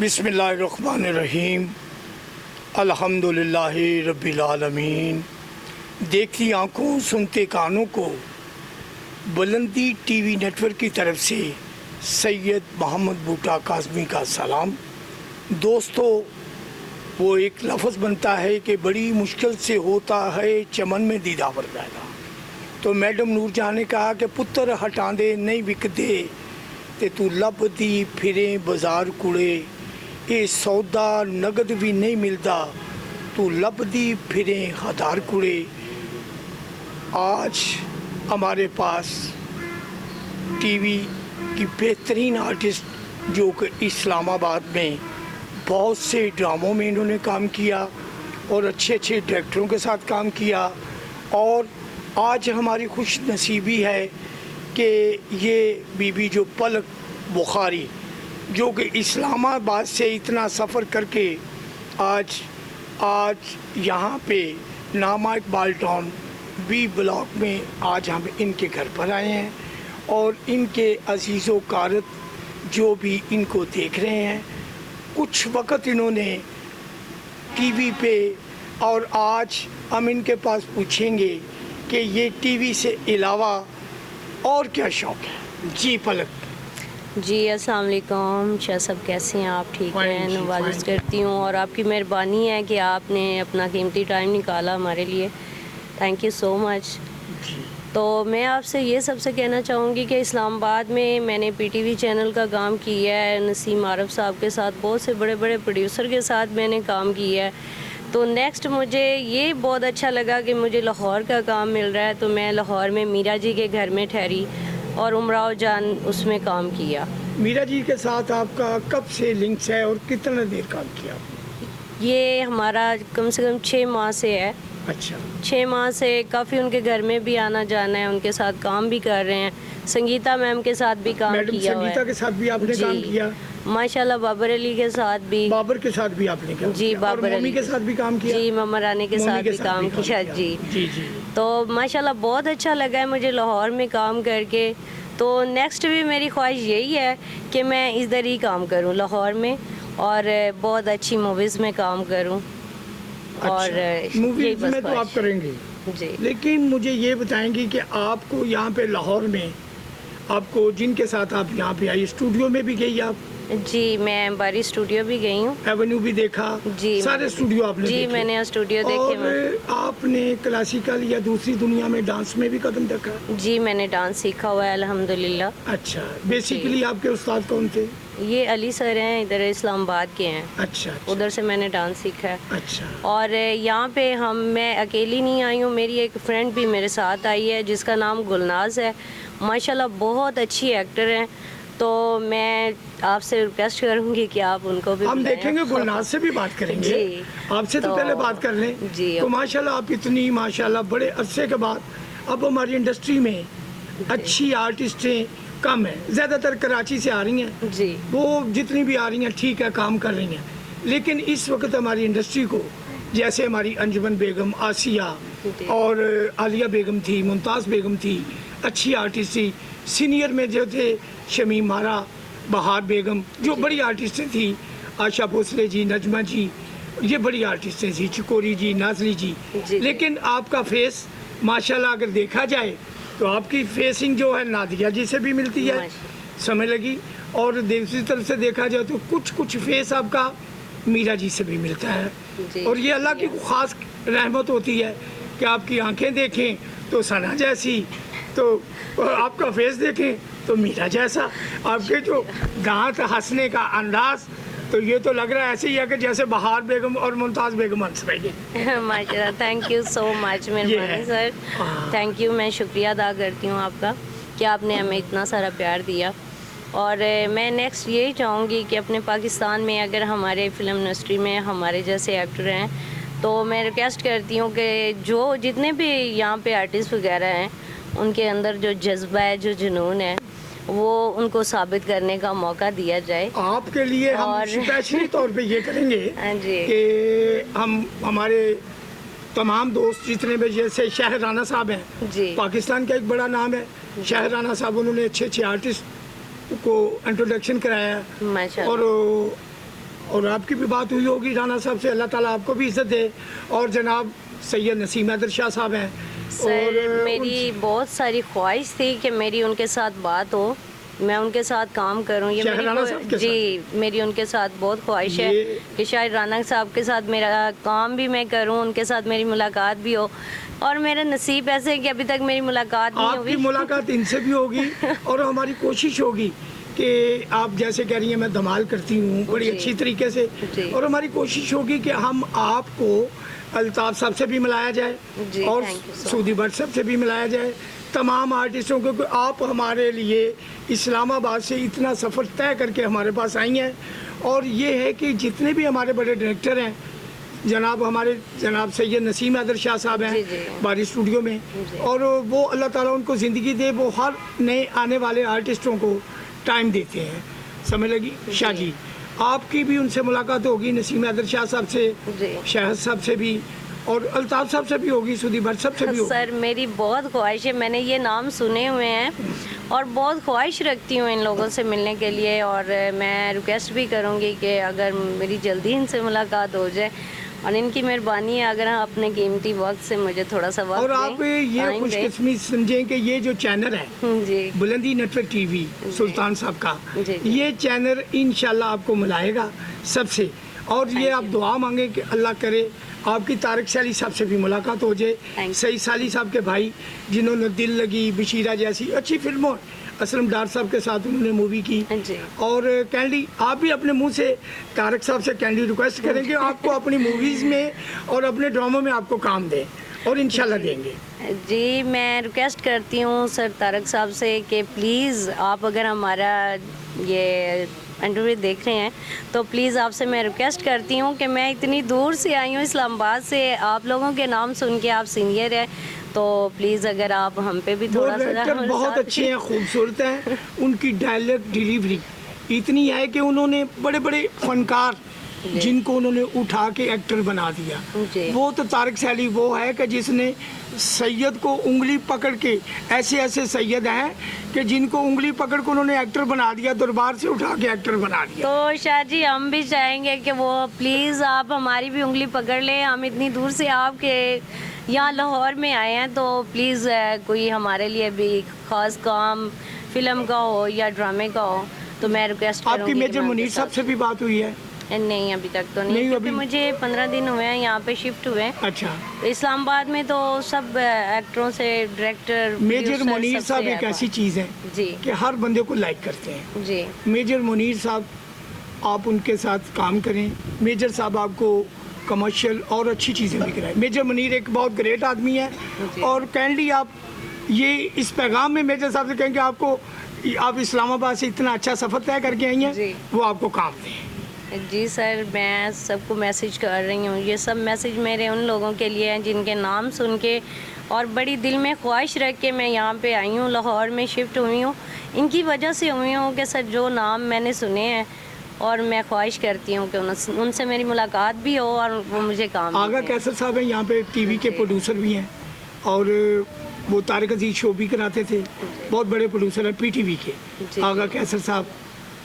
बिस्मिल्लाहिर्रहमानिर्रहीम अल्हम्दुलिल्लाहि रब्बिल आलमीन। देखती आँखों सुनते कानों को बुलंदी टीवी नेटवर्क की तरफ से सैयद मोहम्मद बूटा काज़मी का सलाम। दोस्तों, वो एक लफ्ज़ बनता है कि बड़ी मुश्किल से होता है चमन में दीदावर पैदा। तो मैडम नूरजहां ने कहा कि पुत्र हटांदे नहीं विकदे ते तू लभदी फिरे बाजार कुड़े, ये सौदा नगद भी नहीं मिलता तू लभदी फिरे हदार कुड़े। आज हमारे पास टीवी की बेहतरीन आर्टिस्ट जो कि इस्लामाबाद में बहुत से ड्रामों में इन्होंने काम किया और अच्छे अच्छे डायरेक्टरों के साथ काम किया, और आज हमारी खुश नसीबी है कि ये बीबी जो पलक बुखारी जो कि इस्लामाबाद से इतना सफ़र करके आज यहाँ पे नामा इकबाल टाउन बी ब्लॉक में आज हम इनके घर पर आए हैं, और इनके अजीज़ो कारत जो भी इनको देख रहे हैं, कुछ वक्त इन्होंने टीवी पे, और आज हम इनके पास पूछेंगे कि ये टीवी से अलावा और क्या शौक़ है। जी पलक जी, अस्सलाम वालेकुम। शाह साहब कैसे हैं आप? ठीक हैं, नवाज़ करती हूँ, और आपकी मेहरबानी है कि आपने अपना कीमती टाइम निकाला हमारे लिए। Thank you so much. तो मैं आपसे ये सबसे कहना चाहूँगी कि इस्लामाबाद में मैंने पीटीवी चैनल का काम किया है, नसीम आरफ साहब के साथ, बहुत से बड़े बड़े प्रोड्यूसर के साथ मैंने काम किया है। तो नेक्स्ट मुझे ये बहुत अच्छा लगा कि मुझे लाहौर का काम मिल रहा है, तो मैं लाहौर में मीरा जी के घर में ठहरी और उमराव जान उसमें काम किया। मीरा जी के साथ आपका कब से लिंक्स है और कितना देर काम किया? ये हमारा कम से कम 6 माह से है। अच्छा, 6 माह से काफ़ी उनके घर में भी आना जाना है, उनके साथ काम भी कर रहे हैं। संगीता मैम के साथ भी काम किया हुआ है। संगीता के साथ भी आपने काम किया? माशाल्लाह। बाबर अली के साथ भी। बाबर के साथ भी आपने काम जी, किया? बाबर और मम्मी के साथ भी काम किया? जी, मम्मा रानी के साथ भी काम किया। जी जी जी। तो माशाल्लाह बहुत अच्छा लगा है मुझे लाहौर में काम करके। तो नेक्स्ट भी मेरी ख्वाहिश यही है कि मैं इधर ही काम करूं लाहौर में, और बहुत अच्छी मूवीज़ में काम करूं। और मूवीज़ में तो आप करेंगे जी, लेकिन मुझे ये बताएंगे कि आपको यहाँ पे लाहौर में आपको जिनके साथ आप यहाँ पे आई, स्टूडियो में भी गई आप? जी, मैं बारी स्टूडियो भी गई हूँ। एवेन्यू भी देखा? जी, सारे स्टूडियो आपने जी देखे? मैंने स्टूडियो देखे। और आपने क्लासिकल या दूसरी दुनिया में डांस में भी कदम रखा? जी, मैंने डांस सीखा हुआ है अल्हम्दुलिल्लाह। अच्छा, बेसिकली आपके उस्ताद कौन थे? ये अली सर हैं, इधर इस्लामाबाद के हैं। अच्छा, अच्छा। उधर से मैंने डांस सीखा है। अच्छा। और यहाँ पे मैं अकेली नहीं आई हूँ, मेरी एक फ्रेंड भी मेरे साथ आई है जिसका नाम गुलनाज है। माशाल्लाह बहुत अच्छी एक्टर हैं। तो मैं आपसे रिक्वेस्ट करूँगी कि आप उनको भी हम देखेंगे, गुलनाज से भी बात करेंगे। जी, आपसे तो पहले बात कर लें। जी, तो माशाल्लाह आप इतनी माशाल्लाह बड़े अरसे के बाद अब हमारी इंडस्ट्री में अच्छी आर्टिस्टें कम है, ज़्यादातर कराची से आ रही हैं। जी, वो जितनी भी आ रही हैं ठीक है, काम कर रही हैं, लेकिन इस वक्त हमारी इंडस्ट्री को जैसे हमारी अंजुमन बेगम, आसिया और आलिया बेगम थी, मुमताज़ बेगम थी, अच्छी आर्टिस्ट थी। सीनियर में जो थे शमीम मारा, बहार बेगम, जो बड़ी आर्टिस्टें थी, आशा भोसले जी, नजमा जी, ये बड़ी आर्टिस्टें थी, चिकोरी जी, नाजली जी। लेकिन आपका फेस माशाल्लाह अगर देखा जाए तो आपकी फेसिंग जो है नादिया जी से भी मिलती है, समय लगी, और दूसरी तरफ से देखा जाए तो कुछ फेस आपका मीरा जी से भी मिलता है। और ये अल्लाह की ख़ास रहमत होती है कि आपकी आंखें देखें तो सना जैसी, तो आपका फेस देखें तो मीरा जैसा, आपके जो दांत, हंसने का अंदाज, तो ये तो लग रहा है ऐसे ही है कि जैसे बहार बेगम और मुमताज़ बेगम हंस रही है। माशाल्लाह, थैंक यू सो मच मेहरबानी सर, थैंक यू। मैं शुक्रिया अदा करती हूँ आपका कि आपने हमें इतना सारा प्यार दिया। और मैं नेक्स्ट यही चाहूँगी कि अपने पाकिस्तान में अगर हमारे फिल्म इंडस्ट्री में हमारे जैसे एक्टर हैं, तो मैं रिक्वेस्ट करती हूँ कि जो जितने भी यहाँ पे आर्टिस्ट वगैरह हैं, उनके अंदर जो जज्बा है, जो जुनून है, वो उनको साबित करने का मौका दिया जाए। आपके लिए हम स्पेशली तौर पे ये करेंगे कि हम हमारे तमाम दोस्त जितने भी, जैसे शाह राना साहब हैं, पाकिस्तान का एक बड़ा नाम है शाह राना साहब, उन्होंने अच्छे अच्छे आर्टिस्ट को इंट्रोडक्शन कराया, और और आपकी भी बात हुई होगी राना साहब से, अल्लाह ताला आपको भी इज़्ज़त दे। और जनाब सैयद नसीम हैदर शाह साहब हैं। सर मेरी बहुत सारी ख्वाहिश थी कि मेरी उनके साथ बात हो, मैं उनके साथ काम करूं, ये राना साहब के जी मेरी उनके साथ बहुत ख्वाहिश है कि शायद राना साहब के साथ मेरा काम भी मैं करूं, उनके साथ मेरी मुलाकात भी हो। और मेरा नसीब ऐसे है कि अभी तक मेरी मुलाकात नहीं हुई। आपकी मुलाकात इनसे भी होगी और हमारी कोशिश होगी कि आप जैसे कह रही हैं मैं धमाल करती हूँ बड़ी अच्छी तरीके से, और हमारी कोशिश होगी कि हम आपको अल्ताफ साहब से भी मिलाया जाए और सूदी भट्ट साहब से भी मिलाया जाए, तमाम आर्टिस्टों को। कि आप हमारे लिए इस्लामाबाद से इतना सफ़र तय करके हमारे पास आई हैं। और ये है कि जितने भी हमारे बड़े डायरेक्टर हैं, जनाब सैयद नसीम हैदर शाह साहब हैं बारी स्टूडियो में, और वो अल्लाह ताला उनको ज़िंदगी दे, वो हर नए आने वाले आर्टिस्टों को टाइम देते हैं। समझ लगी शाह जी? आपकी भी उनसे मुलाकात होगी, नसीम हैदर शाह साहब से, शहद साहब से भी, और अल्ताफ साहब से भी होगी, सुधी भट्ट साहब से भी होगी। सर मेरी बहुत ख्वाहिश है, मैंने ये नाम सुने हुए हैं और बहुत ख्वाहिश रखती हूँ इन लोगों से मिलने के लिए। और मैं रिक्वेस्ट भी करूँगी कि अगर मेरी जल्दी इनसे मुलाकात हो जाए, और इनकी मेहरबानी है अगर आप अपने कीमती वक्त से मुझे थोड़ा सा वक्त और आप ये खुशकिस्मती समझें कि ये जो चैनल है जी बुलंदी नेटवर्क टीवी सुल्तान साहब का, ये चैनल इंशाल्लाह आपको मिलाएगा सबसे। और ये आप दुआ मांगे कि अल्लाह करे आपकी तारिक सैली साहब से भी मुलाकात हो जाए, सईद साली साहब के भाई जिन्होंने दिल लगी, बशीरा जैसी अच्छी फिल्मों, असलम डार साहब के साथ उन्होंने मूवी की। और कैंडी आप भी अपने मुंह से तारक साहब से कैंडी रिक्वेस्ट करेंगे आपको अपनी मूवीज़ में और अपने ड्रामों में आपको काम दें, और इंशाल्लाह देंगे। जी मैं रिक्वेस्ट करती हूँ सर तारक साहब से कि प्लीज़ आप अगर हमारा ये इंटरव्यू देख रहे हैं तो प्लीज़ आपसे मैं रिक्वेस्ट करती हूँ कि मैं इतनी दूर से आई हूँ इस्लामाबाद से, आप लोगों के नाम सुन के, आप सीनियर हैं, तो प्लीज़ अगर आप हम पे भी थोड़ा सा बहुत अच्छे हैं, खूबसूरत हैं, उनकी डायलॉग डिलीवरी इतनी है कि उन्होंने बड़े बड़े फनकार जिनको उन्होंने उठा के एक्टर बना दिया। वो तो तारिक सैली वो है कि जिसने सैयद को उंगली पकड़ के, ऐसे ऐसे सैयद हैं कि जिनको उंगली पकड़ के उन्होंने एक्टर बना दिया, दरबार से उठा के एक्टर बना दिया। तो शाह जी हम भी चाहेंगे कि वो प्लीज़ आप हमारी भी उंगली पकड़ लें, हम इतनी दूर से आपके यहाँ लाहौर में आए हैं, तो प्लीज़ कोई हमारे लिए भी ख़ास काम फिल्म का हो या ड्रामे का हो तो मैं रिक्वेस्ट करूँगी। आपकी मेजर मुनीर साहब से भी बात हुई है? नहीं अभी तक तो नहीं, क्योंकि मुझे 15 दिन हुए हैं यहाँ पे शिफ्ट हुए। अच्छा। इस्लामाबाद में तो सब एक्टरों से डायरेक्टर मेजर मुनीर साहब एक ऐसी चीज़ है जी कि हर बंदे को लाइक करते हैं जी। मेजर मुनीर साहब, आप उनके साथ काम करें, मेजर साहब आपको कमर्शियल और अच्छी चीज़ें भी कराएं। मेजर मुनीर एक बहुत ग्रेट आदमी है, और काइंडली आप ये इस पैगाम में मेजर साहब से कहेंगे आपको, आप इस्लामाबाद से इतना अच्छा सफ़र तय करके आई हैं, वो आपको काम दें। जी सर मैं सबको मैसेज कर रही हूँ, ये सब मैसेज मेरे उन लोगों के लिए हैं जिनके नाम सुन के और बड़ी दिल में ख्वाहिश रख के मैं यहाँ पे आई हूँ, लाहौर में शिफ्ट हुई हूँ, इनकी वजह से हुई हूँ कि सर जो नाम मैंने सुने हैं, और मैं ख्वाहिश करती हूँ कि उनसे मेरी मुलाकात भी हो और वो मुझे काम आगा कैसर साहब हैं यहाँ पे टीवी के प्रोड्यूसर भी हैं, और वो तारिक अजीज शो भी कराते थे, बहुत बड़े प्रोड्यूसर हैं PTV के आगा कैसर साहब।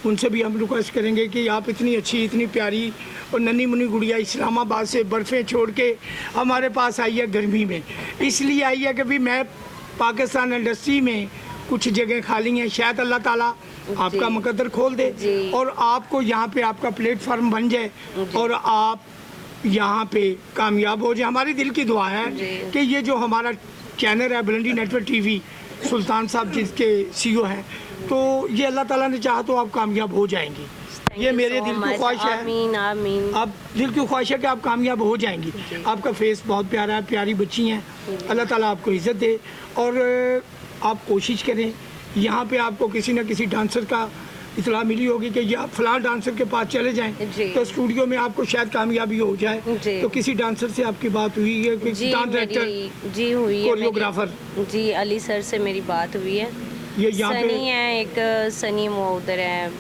उनसे भी हम रिक्वेस्ट करेंगे कि आप इतनी अच्छी, इतनी प्यारी और नन्ही मुन्नी गुड़िया इस्लामाबाद से बर्फ़ें छोड़ के हमारे पास आई है गर्मी में, इसलिए आई है कि भी मैं पाकिस्तान इंडस्ट्री में कुछ जगह खाली हैं, शायद अल्लाह ताला आपका मुकद्दर खोल दे और आपको यहाँ पे आपका प्लेटफार्म बन जाए और आप यहाँ पे कामयाब हो जाए। हमारी दिल की दुआ है कि ये जो हमारा चैनल है बुलंदी नेटवर्क टीवी, सुल्तान साहब जिसके CEO हैं, तो ये अल्लाह ताला ने चाहा तो आप कामयाब हो जाएंगी। ये मेरे दिल की ख्वाहिश है। आमीन आमीन। आप दिल की ख्वाहिश है कि आप कामयाब हो जाएंगी। आपका फेस बहुत प्यारा है, प्यारी बच्ची हैं, अल्लाह ताला आपको इज़्ज़त दे। और आप कोशिश करें, यहाँ पे आपको किसी न किसी डांसर का इतला मिली होगी कि आप फलां डांसर के पास चले जाएं तो स्टूडियो में आपको शायद कामयाबी हो जाए। तो किसी डांसर से आपकी बात हुई है? जी डायरेक्टर जी हुई है, कोरियोग्राफर जी अली सर से मेरी बात हुई है। ये यहाँ पे सनी है एक, सनी वो उधर है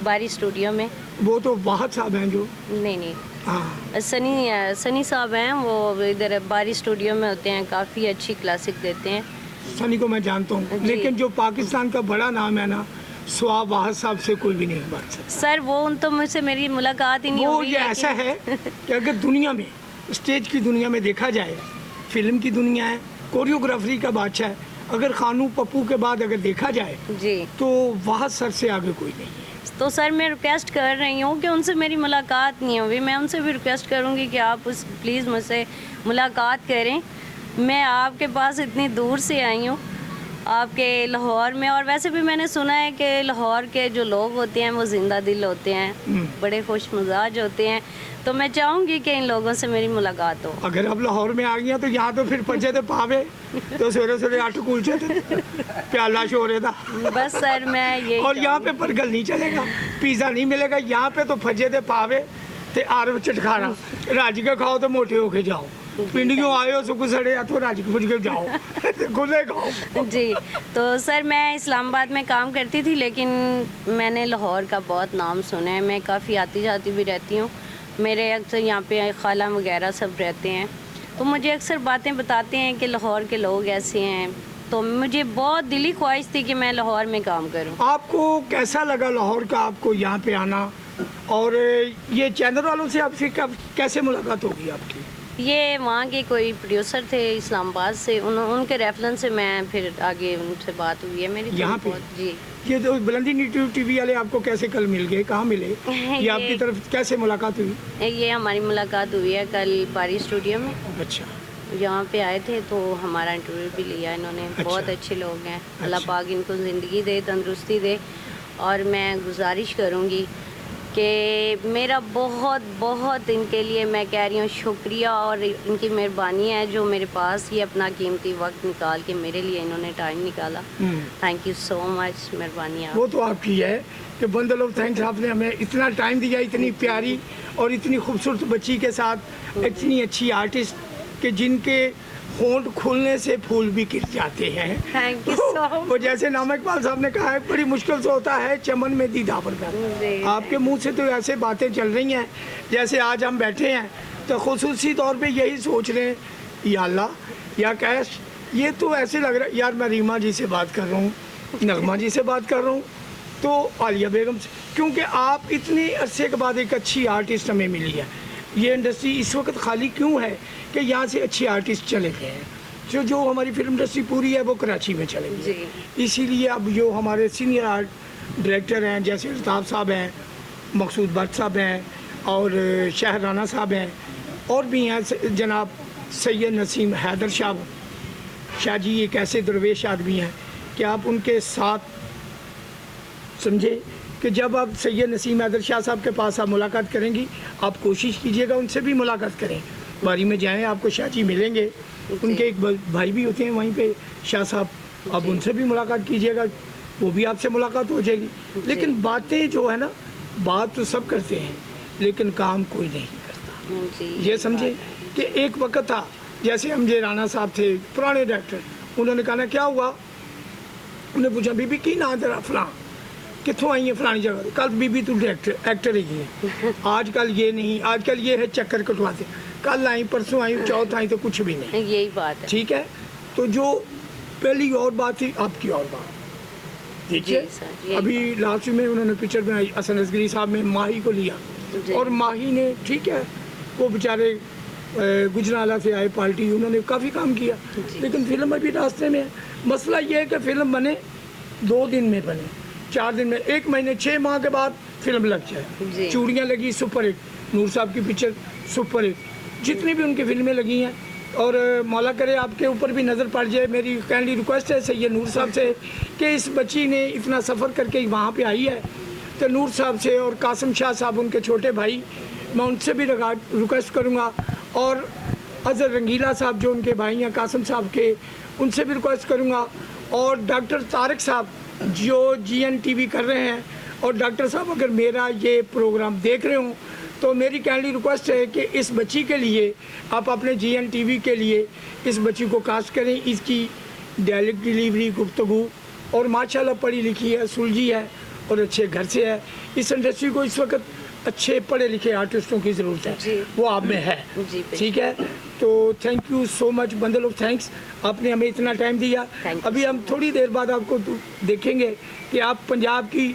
बारी स्टूडियो में। वो तो वाहद साहब हैं जो नहीं हाँ सनी साहब हैं, वो इधर बारी स्टूडियो में होते हैं, काफ़ी अच्छी क्लासिक देते हैं। सनी को मैं जानता हूँ, लेकिन जो पाकिस्तान का बड़ा नाम है ना स्वाब वाहद साहब से कोई भी नहीं बन सकता। सर वो उन तो मुझसे मेरी मुलाकात ही नहीं वो हुई, ये ऐसा है कि अगर दुनिया में, स्टेज की दुनिया में देखा जाए, फिल्म की दुनिया है, कोरियोग्राफी का बादशाह है, अगर खानू पप्पू के बाद अगर देखा जाए जी, तो वाहद सर से आगे कोई नहीं है। तो सर मैं रिक्वेस्ट कर रही हूँ कि उनसे मेरी मुलाकात नहीं हुई, मैं उनसे भी रिक्वेस्ट करूँगी कि आप उस प्लीज़ मुझसे मुलाकात करें। मैं आपके पास इतनी दूर से आई हूँ, आपके लाहौर में, और वैसे भी मैंने सुना है कि लाहौर के जो लोग होते हैं वो जिंदा दिल होते हैं, बड़े खुश मिजाज होते हैं, तो मैं चाहूँगी कि इन लोगों से मेरी मुलाकात हो। अगर आप लाहौर में आ गई तो यहाँ तो फिर पंजे तो पावे तो सवेरे सवेरे 8 कुलचे थे, प्याला शोरे था। बस सर मैं ये और यहाँ पे बर्गर नहीं चलेगा, पिज़्ज़ा नहीं मिलेगा, यहाँ पे तो फजे दे पावे ते आरव चटखाना राजी का खाओ तो मोटे होके जाओ, पिंडियों आयो सुख सड़े या तो राजी के के जाओ गुले खाओ। जी, तो सर मैं इस्लामाबाद में काम करती थी, लेकिन मैंने लाहौर का बहुत नाम सुना है, मैं काफ़ी आती जाती भी रहती हूँ, मेरे अक्सर यहाँ पे खाला वगैरह सब रहते हैं, तो मुझे अक्सर बातें बताते हैं कि लाहौर के लोग ऐसे हैं, तो मुझे बहुत दिली ख्वाहिश थी कि मैं लाहौर में काम करूं। आपको कैसा लगा लाहौर का, आपको यहाँ पे आना, और ये चैनल वालों से आपसे कब कैसे मुलाकात होगी आपकी? ये वहाँ के कोई प्रोड्यूसर थे इस्लामाबाद से, उनके रेफरेंस से मैं फिर आगे उनसे बात हुई है मेरी। यहाँ पे? जी, ये तो बुलंदी टीवी वाले आपको कैसे कल मिल गए, कहाँ मिले, ये आपकी तरफ कैसे मुलाकात हुई? ये हमारी मुलाकात हुई है कल पारी स्टूडियो में। अच्छा, यहाँ पे आए थे तो हमारा इंटरव्यू भी लिया इन्होंने। अच्छा। बहुत अच्छे लोग हैं, अल्लाह अच्छा। पाक इनको ज़िंदगी दे, तंदुरुस्ती दे, और मैं गुजारिश करूँगी कि मेरा बहुत बहुत इनके लिए मैं कह रही हूँ शुक्रिया, और इनकी मेहरबानी है जो मेरे पास ये अपना कीमती वक्त निकाल के मेरे लिए इन्होंने टाइम निकाला। थैंक यू सो मच, मेहरबानी आप। वो तो आपकी है कि बंडल ऑफ थैंक्स, आपने हमें इतना टाइम दिया, इतनी प्यारी और इतनी खूबसूरत बच्ची के साथ, इतनी अच्छी आर्टिस्ट कि जिनके होंठ खुलने से फूल भी गिर जाते हैं। Thank you so much. वो जैसे नामा इकबाल साहब ने कहा है, बड़ी मुश्किल से होता है चमन में दीदा पर पैदा। आपके मुंह से तो ऐसे बातें चल रही हैं जैसे आज हम बैठे हैं तो खुसूसी तौर पे यही सोच रहे हैं, या अल्लाह या कैश, ये तो ऐसे लग रहा है यार मैं रीमा जी से बात कर रहा हूँ, नगमा जी से बात कर रहा हूँ, तो आलिया बेगम से, क्योंकि आप इतने अरसे के बाद एक अच्छी आर्टिस्ट हमें मिली है। ये इंडस्ट्री इस वक्त खाली क्यों है कि यहाँ से अच्छे आर्टिस्ट चले गए हैं, जो हमारी फिल्म इंडस्ट्री पूरी है वो कराची में चले गई, इसीलिए अब जो हमारे सीनियर आर्ट डायरेक्टर हैं जैसे अल्ताफ़ साहब हैं, मकसूद भट्ट साहब हैं, और शाह राना साहब हैं, और भी हैं जनाब सैयद नसीम हैदर शाह जी, एक ऐसे दरवेश आदमी हैं कि आप उनके साथ समझे कि जब आप सैयद नसीम हैदर शाह साहब के पास आप मुलाकात करेंगी, आप कोशिश कीजिएगा उनसे भी मुलाकात करें, बारी में जाएं, आपको शाह जी मिलेंगे, उनके एक भाई भी होते हैं वहीं पे शाह साहब, आप उनसे भी मुलाकात कीजिएगा, वो भी आपसे मुलाकात हो जाएगी। लेकिन बातें जो है ना, बात तो सब करते हैं लेकिन काम कोई नहीं करता। ये समझे कि एक वक्त था जैसे हमजे राना साहब थे, पुराने डायरेक्टर, उन्होंने कहा ना क्या हुआ, उन्हें पूछा बीबी की ना तेरा फलां कितों आई है फलानी जगह, कल बीबी तू डायरेक्टर एक्टर ही है, आजकल ये नहीं, आजकल ये है चक्कर कटवाते, कल आई परसों आई चौथ आई तो कुछ भी नहीं, यही बात है। ठीक है, तो जो पहली और बात थी आपकी और बात, देखिए अभी लास्ट में उन्होंने पिक्चर बनाई हसन असगरी साहब में, माही को लिया, और माही ने ठीक है, वो बेचारे गुजराला से आए पार्टी, उन्होंने काफ़ी काम किया, लेकिन फिल्म अभी रास्ते में है। मसला ये है कि फिल्म बने 2 दिन में बने, 4 दिन में, 1 महीने 6 माह के बाद फिल्म लग जाए। चूड़ियाँ लगी सुपर हिट, नूर साहब की पिक्चर सुपर हिट, जितनी भी उनकी फिल्में लगी हैं, और मौला करे आपके ऊपर भी नज़र पड़ जाए। मेरी काइंडली रिक्वेस्ट है सैयद नूर साहब से कि इस बच्ची ने इतना सफ़र करके वहाँ पे आई है, तो नूर साहब से और कासिम शाह साहब उनके छोटे भाई, मैं उनसे भी रिक्वेस्ट करूँगा, और अजहर रंगीला साहब जो उनके भाई हैं कासिम साहब के, उनसे भी रिक्वेस्ट करूँगा, और डॉक्टर तारिक साहब जो GN TV कर रहे हैं, और डॉक्टर साहब अगर मेरा ये प्रोग्राम देख रहे हो तो मेरी काइंडली रिक्वेस्ट है कि इस बच्ची के लिए आप अपने GN TV के लिए इस बच्ची को कास्ट करें। इसकी डायरेक्ट डिलीवरी गुफ्तगू, और माशाल्लाह पढ़ी लिखी है, सुलझी है, और अच्छे घर से है। इस इंडस्ट्री को इस वक्त अच्छे पढ़े लिखे आर्टिस्टों की ज़रूरत जी। है, वो आप में है। जी, ठीक है, तो thank you so much, bundle of thanks, आपने हमें इतना टाइम दिया। Thank you अभी so हम थोड़ी देर बाद आपको देखेंगे कि आप पंजाब की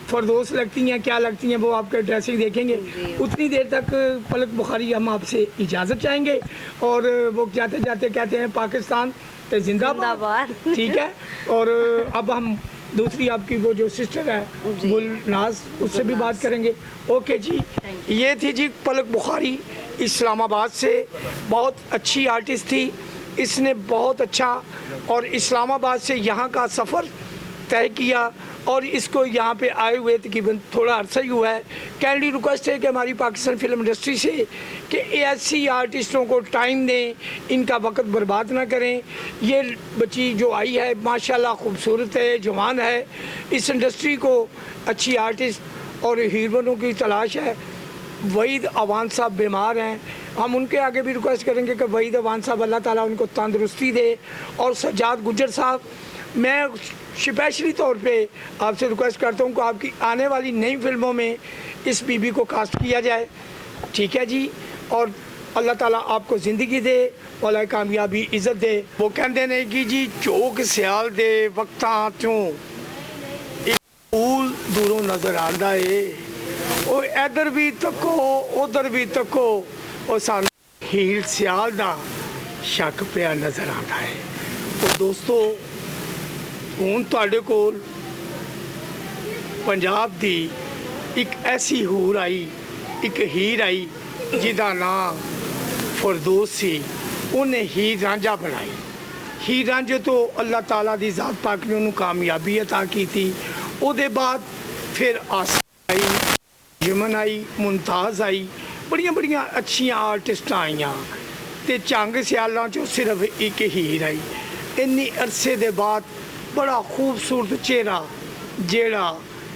फरदोस लगती हैं, क्या लगती हैं, वो आपके ड्रेसिंग देखेंगे। जी। उतनी देर तक पलक बुखारी हम आपसे इजाज़त चाहेंगे, और वो जाते जाते कहते हैं पाकिस्तान पे जिंदाबाद। जिंदाबाद। ठीक है, और अब हम दूसरी आपकी वो जो सिस्टर है जी। गुलनाज, उससे भी गुलनाज। बात करेंगे। ओके जी, Thank ये थी जी पलक बुखारी इस्लामाबाद से, बहुत अच्छी आर्टिस्ट थी, इसने बहुत अच्छा और इस्लामाबाद से यहाँ का सफ़र तय किया, और इसको यहाँ पे आए हुए तकरीबन थोड़ा अरसा ही हुआ है। कैंडी रिक्वेस्ट है कि हमारी पाकिस्तान फिल्म इंडस्ट्री से कि ऐसी आर्टिस्टों को टाइम दें, इनका वक्त बर्बाद ना करें। ये बच्ची जो आई है माशाल्लाह खूबसूरत है, जवान है, इस इंडस्ट्री को अच्छी आर्टिस्ट और हीरोइनों की तलाश है। वहीद अवान साहब बीमार हैं, हम उनके आगे भी रिक्वेस्ट करेंगे कि वहीद अवान साहब अल्लाह ताला उनको तंदुरुस्ती दे, और सज्जाद गुज्जर साहब, मैं स्पेशली तौर पे आपसे रिक्वेस्ट करता हूँ कि आपकी आने वाली नई फिल्मों में इस बीबी को कास्ट किया जाए। ठीक है जी, और अल्लाह ताला आपको ज़िंदगी दे, वाला कामयाबी इज़्ज़त दे। वो कहते ने कि जी चौक सियाल दे वक्तां चों एक फूल दूरों नज़र आंदा है, ਉਹ इधर भी तको उधर भी तको, ਉਹ ਸਾਨੂੰ ਹੀਲ ਸਿਆਲ ਦਾ ਸ਼ੱਕ ਪਿਆ ਨਜ਼ਰ ਆਉਂਦਾ ਹੈ। ਉਹ ਦੋਸਤੋ, ਹੁਣ ਤੁਹਾਡੇ ਕੋਲ ਪੰਜਾਬ ਦੀ ਇੱਕ ਐਸੀ ਹੂਰ ਆਈ, ਇੱਕ ਹੀਰ ਆਈ ਜਿਹਦਾ ਨਾਂ फरदोस सी। ਉਹਨੇ ਹੀਰ ਰਾਂਝਾ ਬਣਾਈ। ਹੀਰ ਰਾਂਝੇ ਤੋਂ ਅੱਲਾਹ ਤਾਲਾ ਦੀ ਜ਼ਾਤ ਪਾਕ ਨੇ ਉਹਨੂੰ ਕਾਮਯਾਬੀ ਅਤਾ ਕੀਤੀ। ਉਹਦੇ ਬਾਅਦ ਫਿਰ ਆਸਿਆ ਆਈ, यमन आई, मुमताज़ आई, बड़िया बड़िया अच्छिया आर्टिस्ट आईयां, ते झंग सियालों चो सिर्फ एक हीर आई। इन्नी अरसे दे बाद बड़ा खूबसूरत चेहरा जेड़ा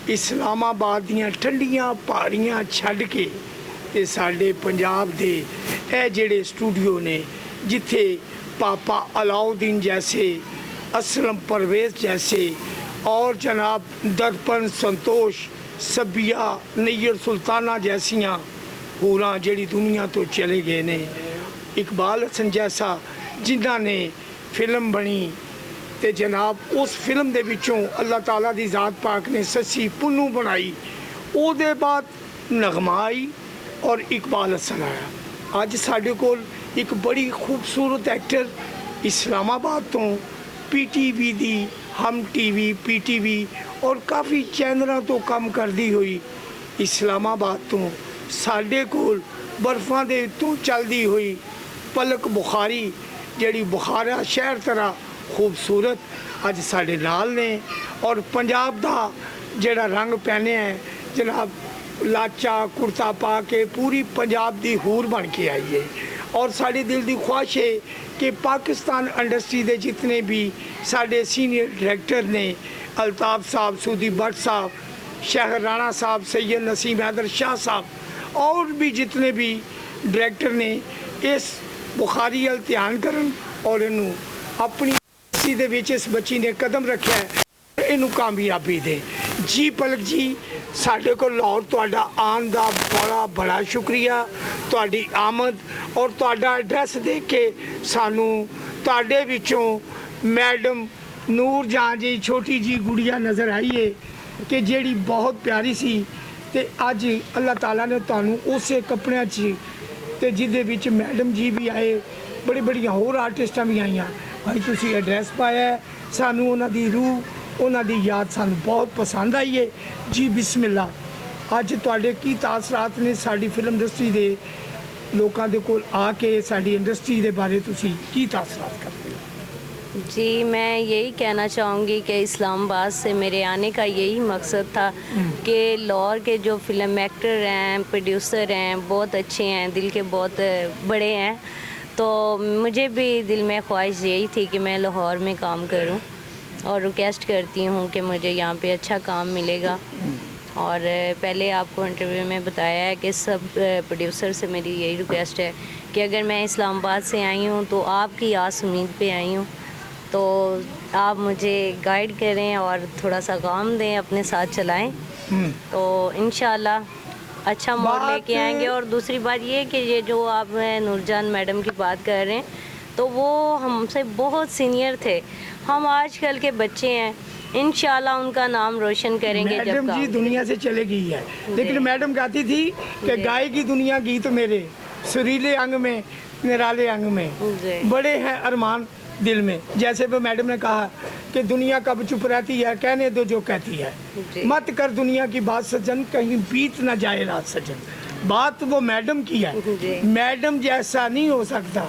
इस्लामाबाद दियां ठंडियां पहाड़ियां छड्ड के ते साडे पंजाब दे ए जेड़े स्टूडियो ने, जिथे पापा अलाउद्दीन जैसे, असलम परवेज़ जैसे, और जनाब दर्पण संतोष सबिया नैयर सुल्ताना जैसियां हूरां जेड़ी दुनिया तो चले गए ने, इकबाल हसन जैसा जिन्हां ने फिल्म बनी, ते जनाब उस फिल्म दे विचों अल्लाह ताला दी ज़ात पाक ने ससी पुन्नू बनाई। ਉਹਦੇ बाद नगमा आई और इकबाल हसन आया। अज साडे कोल एक बड़ी खूबसूरत एक्टर इस्लामाबाद तो PTV दी, हम TV, PTV और काफ़ी चैनलों तो काम करती हुई इस्लामाबाद तो साडे कोल बर्फां दे तो चलती हुई पलक बुखारी, जड़ी बुखारा शहर तरह खूबसूरत अज साडे नाल ने, और पंजाब दा जड़ा रंग पहने है जनाब लाचा कुर्ता पा के पूरी पंजाब दी हूर बन के आई है। और साड़ी दिल की ख्वाहिश है कि पाकिस्तान इंडस्ट्री के जितने भी साडे सीनियर डायरेक्टर ने, अल्ताफ़ साहब, सूदी भट्ट साहब, शहर राणा साहब, सैयद नसीम हैदर शाह साहब, और भी जितने भी डायरेक्टर ने इस बुखारी अल ध्यान करन और इनू अपनी इंडस्ट्री दे विच इस बच्ची ने कदम रखा है, इनू कामयाबी दे। जी पलक जी, साडे को लाहौर तुहाडा आन दा बड़ा बड़ा शुक्रिया, तुहाडी आमद और तुहाडा एड्रैस देख के सानू तुहाडे विचों मैडम नूर जहाँ जी छोटी जी गुड़िया नज़र आई है कि जेड़ी बहुत प्यारी सी, ते अज अल्लाह ताला ने तुहानू उसे कपड़ियां च ते जिहदे विच मैडम जी भी आए, बड़ी बड़िया होर आर्टिस्टां भी आईयां। भाई तुसी एड्रैस पाया है, सानू उन्हां दी रूह, उन्हां दी याद सानू बहुत पसंद आई है। जी बिस्मिल्ला, अज तुहाडे की तासरात ने साडी फिल्म इंडस्ट्री दे लोकां दे कोल आके साडी इंडस्ट्री दे बारे तुसी की तासरात करते हो? जी, मैं यही कहना चाहूँगी कि इस्लामाबाद से मेरे आने का यही मकसद था कि लाहौर के जो फिल्म एक्टर हैं, प्रोड्यूसर हैं, बहुत अच्छे हैं, दिल के बहुत बड़े हैं, तो मुझे भी दिल में ख्वाहिश यही थी कि मैं लाहौर में काम करूं, और रिक्वेस्ट करती हूं कि मुझे यहाँ पे अच्छा काम मिलेगा। और पहले आपको इंटरव्यू में बताया है कि सब प्रोड्यूसर से मेरी यही रिक्वेस्ट है कि अगर मैं इस्लामाबाद से आई हूँ तो आपकी आस उम्मीद पे आई हूँ, तो आप मुझे गाइड करें और थोड़ा सा काम दें, अपने साथ चलाएं, तो इंशाल्लाह अच्छा मोड़ लेके आएंगे। और दूसरी बात ये कि ये जो आप नूरजान मैडम की बात कर रहे हैं, तो वो हमसे बहुत सीनियर थे। हम आजकल के बच्चे हैं, इंशाल्लाह उनका नाम रोशन करेंगे। जब मैडम जी दुनिया से चले गई है, लेकिन मैडम गाती थी कि गाय की दुनिया गीत मेरे, सुरीले अंग में निराले अंग में, बड़े हैं अरमान दिल में। जैसे वो मैडम ने कहा कि दुनिया कब चुप रहती है, कहने दो जो कहती है, मत कर दुनिया की बात सजन, कहीं बीत ना जाए रात सजन। बात वो मैडम की है। मैडम जैसा नहीं हो सकता,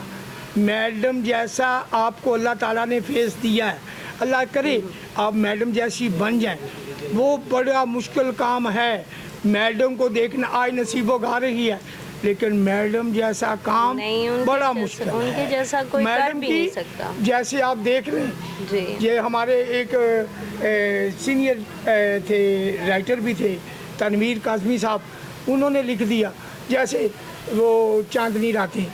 मैडम जैसा आपको अल्लाह ताला ने फेस दिया है, अल्लाह करे आप मैडम जैसी बन जाएं। वो बड़ा मुश्किल काम है, मैडम को देखना आज नसीबो गा रही है, लेकिन मैडम जैसा काम बड़ा मुश्किल है। उनके जैसा कोई कर भी नहीं सकता। जैसे आप देख रहे हैं, ये हमारे एक सीनियर थे, राइटर भी थे, तनवीर काज़मी साहब, उन्होंने लिख दिया जैसे वो चांदनी रातें,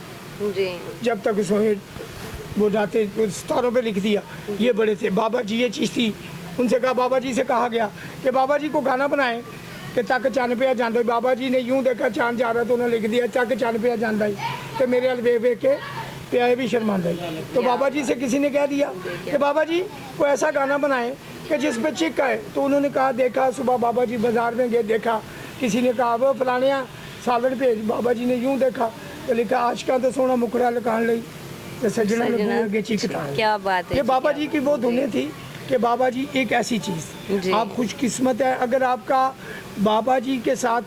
जब तक सोए वो रातें सितारों पे लिख दिया। ये बड़े थे बाबा जी, ये चीज़ थी। उनसे कहा, बाबा जी से कहा गया कि बाबा जी को गाना बनाएं कि तक चंद पे जाता। बाबा जी ने यूं देखा चांद जा रहा तो उन्होंने लिख दिया तक चंद पे जाता ही, तो मेरे हल वे के प्याए भी शर्मांदा ही। तो बाबा जी से किसी ने कह दिया कि बाबा जी को ऐसा गाना बनाएं कि जिस पे चिक आए। तो उन्होंने कहा, देखा सुबह बाबा जी बाजार में गए, देखा किसी ने कहा वो फलाने सालन भेज। बाबा जी ने यूं देखा तो लिखा आशिका तो सोना मुखड़ा लकान लई तो सजना लगे चिकता। क्या बात है। ये बाबा जी की वो धुनें थी कि बाबा जी एक ऐसी चीज़, आप खुशकिस्मत है अगर आपका बाबा जी के साथ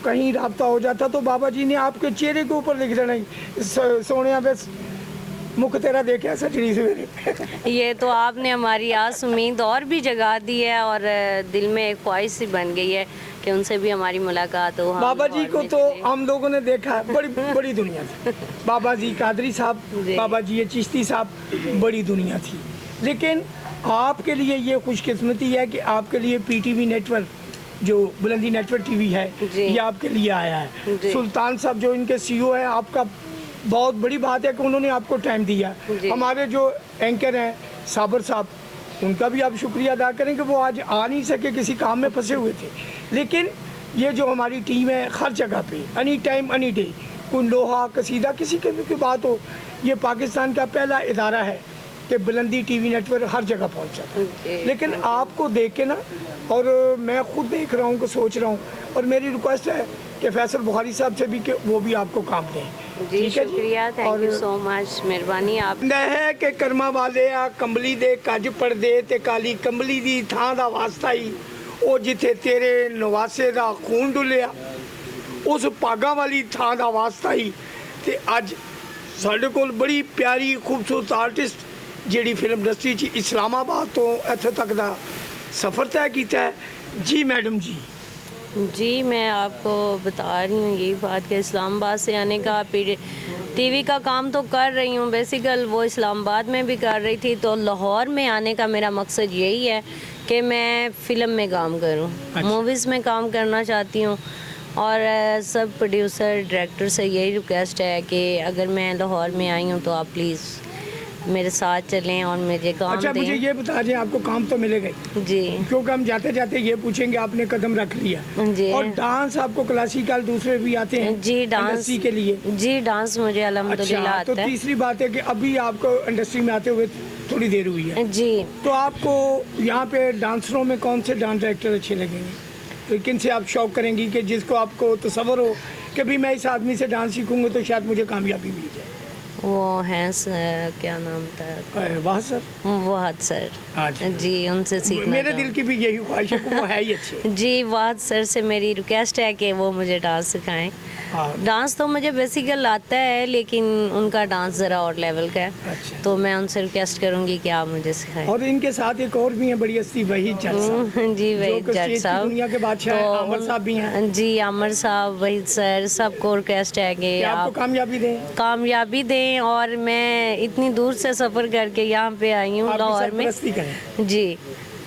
कहीं राब्ता हो जाता तो बाबा जी ने आपके चेहरे के ऊपर लिख देना सोने बस मुख तेरा देखा सजनी सवेरे। ये तो आपने हमारी आस उम्मीद और भी जगा दी है, और दिल में एक ख्वाहिश सी बन गई है कि उनसे भी हमारी मुलाकात हो। बाबा जी को तो हम लोगों ने देखा है, बड़ी बड़ी दुनिया थी। बाबा जी कादरी साहब, बाबा जी ये चिश्ती साहब, बड़ी दुनिया थी। लेकिन आपके लिए ये खुशकिस्मती है कि आपके लिए पीटीवी नेटवर्क, जो बुलंदी नेटवर्क टीवी है, ये आपके लिए आया है। सुल्तान साहब जो इनके सीईओ हैं, आपका बहुत बड़ी बात है कि उन्होंने आपको टाइम दिया। हमारे जो एंकर हैं साबर साहब, उनका भी आप शुक्रिया अदा करें कि वो आज आ नहीं सके, किसी काम में फंसे हुए थे। लेकिन ये जो हमारी टीम है, हर जगह पे एनी टाइम एनी डे, कोई लोहा कसीदा किसी के भी की बात हो, ये पाकिस्तान का पहला इदारा है कि बुलंदी टीवी नेटवर्क हर जगह पहुंच जाता है। लेकिन आपको देख के ना, और मैं खुद देख रहा हूँ कि सोच रहा हूँ, और मेरी रिक्वेस्ट है कि फैसल बुखारी साहब से भी कि वो भी आपको काम दें। जी शुक्रिया, थैंक यू सो मच, मेहरबानी। आप है कि कर्मा वाले आ कंबली दे कज पड़दे ते काली कंबली दी थां दा वास्ता ही ਉਹ ਜਿੱਥੇ ਤੇਰੇ ਨਵਾਸੇ ਦਾ ਖੂਨ ਡੁੱਲਿਆ ਉਸ ਭਾਗਾਂ ਵਾਲੀ ਥਾਂ ਦਾ ਵਾਸਤਾ ਹੀ। ਤੇ ਅੱਜ ਸਾਡੇ ਕੋਲ ਬੜੀ ਪਿਆਰੀ ਖੂਬਸੂਰਤ ਆਰਟਿਸਟ ਜਿਹੜੀ ਫਿਲਮ ਇੰਡਸਟਰੀ 'ਚ ਇਸਲਾਮਾਬਾਦ ਤੋਂ ਇੱਥੇ ਤੱਕ ਦਾ सफ़र तय किया है। जी मैडम जी। जी मैं आपको बता रही हूँ यही बात कि इस्लामाबाद से आने का टीवी का काम तो कर रही हूँ, बेसिकल वो इस्लामाबाद में भी कर रही थी। तो लाहौर में आने का मेरा मकसद यही है कि मैं फ़िल्म में काम करूँ। अच्छा। मूवीज़ में काम करना चाहती हूँ, और सब प्रोड्यूसर डायरेक्टर से यही रिक्वेस्ट है कि अगर मैं लाहौर में आई हूँ तो आप प्लीज़ मेरे साथ चलें और मुझे काम अच्छा, दें। मुझे ये बता दें, आपको काम तो मिलेगा जी, क्योंकि हम जाते जाते ये पूछेंगे आपने कदम रख लिया जी। और डांस आपको क्लासिकल दूसरे भी आते हैं जी, डांस के लिए? जी डांस मुझे अल्हम्दुलिल्लाह अच्छा, आता तो है। तीसरी बात है कि अभी आपको इंडस्ट्री में आते हुए थोड़ी देर हुई है जी, तो आपको यहाँ पे डांसरों में कौन से डांस डायरेक्टर अच्छे लगेंगे? तो किन से आप शौक करेंगी कि जिसको आपको तसव्वुर हो कि भी मैं इस आदमी से डांस सीखूंगा तो शायद मुझे कामयाबी मिल जाए? वो हैं क्या नाम था, वाह सर। वाहद सर। अच्छा जी, उनसे सीखना मेरे दिल की भी यही ख्वाहिश है कि वो है ही अच्छे। जी, वाहद सर से मेरी रिक्वेस्ट है कि वो मुझे डांस सिखाएं। डांस तो मुझे बेसिकल आता है, लेकिन उनका डांस ज़रा और लेवल का है। अच्छा। तो मैं उनसे रिक्वेस्ट करूंगी कि आप मुझे सिखाएं। और इनके साथ एक और भी हैं बड़ी हस्ती, वही जज साहब। जी, वही जज साहब, दुनिया के बादशाह तो आमिर साहब भी हैं। जी, आमिर साहब, वहीद सर, सबको रिक्वेस्ट है कि आपको कामयाबी दें। और मैं इतनी दूर से सफ़र करके यहाँ पे आई हूँ लाहौर में। जी,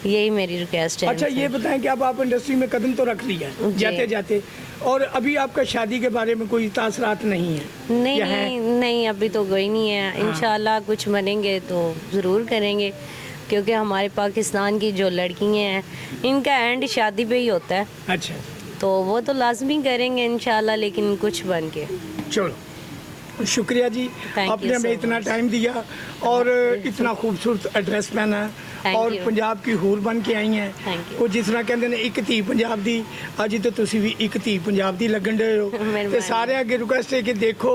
यही मेरी रिक्वेस्ट है। अच्छा, ये बताएं कि अब आप इंडस्ट्री में कदम तो रख लिया जाते जाते, और अभी आपका शादी के बारे में कोई तासरात नहीं है? नहीं, अभी तो कोई नहीं है। इंशाल्लाह कुछ बनेंगे तो ज़रूर करेंगे, क्योंकि हमारे पाकिस्तान की जो लड़कियाँ हैं इनका एंड शादी पे ही होता है। अच्छा। तो वो तो लाजमी करेंगे इंशाल्लाह, लेकिन कुछ बन के। चलो शुक्रिया जी, Thank आपने you हमें so इतना much. टाइम दिया और इतना खूबसूरत एड्रेस पहना Thank और you. पंजाब की हूर बन के आई हैं। Thank you. ਉਹ ਜਿਸ ਤਰ੍ਹਾਂ ਕਹਿੰਦੇ ਨੇ ਇੱਕ ਧੀ ਪੰਜਾਬ ਦੀ, ਅੱਜ ਤੇ ਤੁਸੀਂ ਵੀ ਇੱਕ ਧੀ ਪੰਜਾਬ ਦੀ ਲੱਗਣ ਡਏ ਹੋ। ਮਿਹਰਬਾਨੀ। ਤੇ ਸਾਰਿਆਂ ਅੱਗੇ ਰਿਕੁਐਸਟ ਹੈ ਕਿ ਦੇਖੋ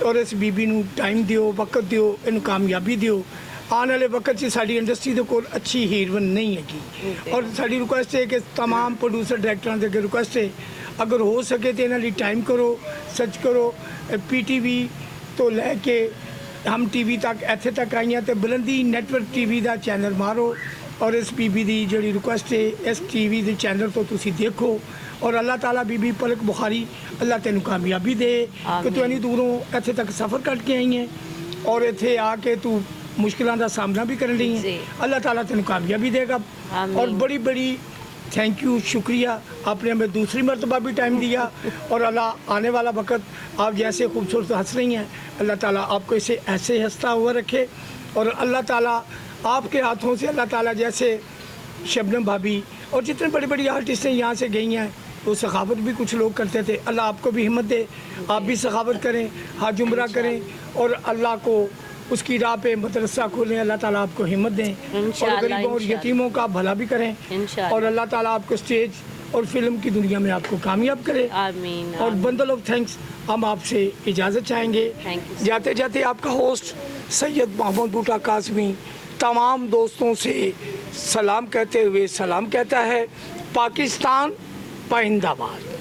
ਔਰ ਇਸ ਬੀਬੀ ਨੂੰ ਟਾਈਮ ਦਿਓ, ਵਕਤ ਦਿਓ, ਇਹਨੂੰ ਕਾਮਯਾਬੀ ਦਿਓ। ਆਉਣ ਵਾਲੇ ਵਕਤ 'ਚ ਸਾਡੀ ਇੰਡਸਟਰੀ ਦੇ ਕੋਲ ਅੱਛੀ ਹੀਰੋਇਨ ਨਹੀਂ ਹੈਗੀ ਔਰ ਸਾਡੀ ਰਿਕੁਐਸਟ ਹੈ ਕਿ तमाम ਪ੍ਰੋਡਿਊਸਰ ਡਾਇਰੈਕਟਰਾਂ ਦੇ ਅੱਗੇ ਰਿਕੁਐਸਟ ਹੈ, ਅਗਰ ਹੋ ਸਕੇ ਤੇ ਇਹਨਾਂ ਲਈ ਟਾਈਮ ਕਰੋ, ਸਰਚ ਕਰੋ। PTV ਤੋਂ ਲੈ ਕੇ ਹਮ TV ਤੱਕ ਇੱਥੇ ਤੱਕ ਆਈਆਂ ਤੇ ਬੁਲੰਦੀ ਨੈਟਵਰਕ TV ਦਾ ਚੈਨਲ ਮਾਰੋ ਔਰ ਇਸ ਬੀਬੀ ਦੀ ਜਿਹੜੀ ਰਿਕੁਐਸਟ ਹੈ ਇਸ TV ਦੇ ਚੈਨਲ ਤੋਂ ਤੁਸੀਂ ਦੇਖੋ ਔਰ ਅੱਲਾਹ ਤਾਲਾ ਬੀਬੀ ਪਲਕ ਬੁਖਾਰੀ ਅੱਲਾਹ ਤੈਨੂੰ ਕਾਮਯਾਬੀ ਦੇ ਕਿ ਤੂੰ ਇੰਨੀ ਦੂਰੋਂ ਇੱਥੇ ਤੱਕ ਸਫ਼ਰ ਕੱਟ ਕੇ ਆਈ ਹੈ ਔਰ ਇੱਥੇ ਆ ਕੇ ਤੂੰ ਮੁਸ਼ਕਿਲਾਂ ਦਾ ਸਾਹਮਣਾ ਵੀ ਕਰਨ ਲਈ ਹੈ। अल्लाह ताला तेन कामयाबी देगा और बड़ी बड़ी थैंक यू, शुक्रिया, आपने हमें दूसरी मरतबा भी टाइम दिया और अल्लाह आने वाला वक्त आप जैसे खूबसूरत हंस रही हैं, अल्लाह ताला आपको इसे ऐसे हंसता हुआ रखे और अल्लाह ताला आपके हाथों से अल्लाह ताला जैसे शबनम भाभी और जितने बड़ी बड़ी आर्टिस्टें यहाँ से गई हैं, वो सखावत भी कुछ लोग करते थे, अल्लाह आपको भी हिम्मत दे, आप भी सखावत करें, हाथ जुमरा करें और अल्लाह को उसकी राह पे मदरसा खोलें। अल्लाह ताला आपको हिम्मत दें और गरीबों और यतीमों का भला भी करें और अल्लाह ताला आपको स्टेज और फिल्म की दुनिया में आपको कामयाब करे। आमीन। और बंडल ऑफ थैंक्स, हम आपसे इजाज़त चाहेंगे। जाते जाते आपका होस्ट सैयद मोहम्मद बूटा काज़मी तमाम दोस्तों से सलाम कहते हुए सलाम कहता है। पाकिस्तान पाइंदाबाद।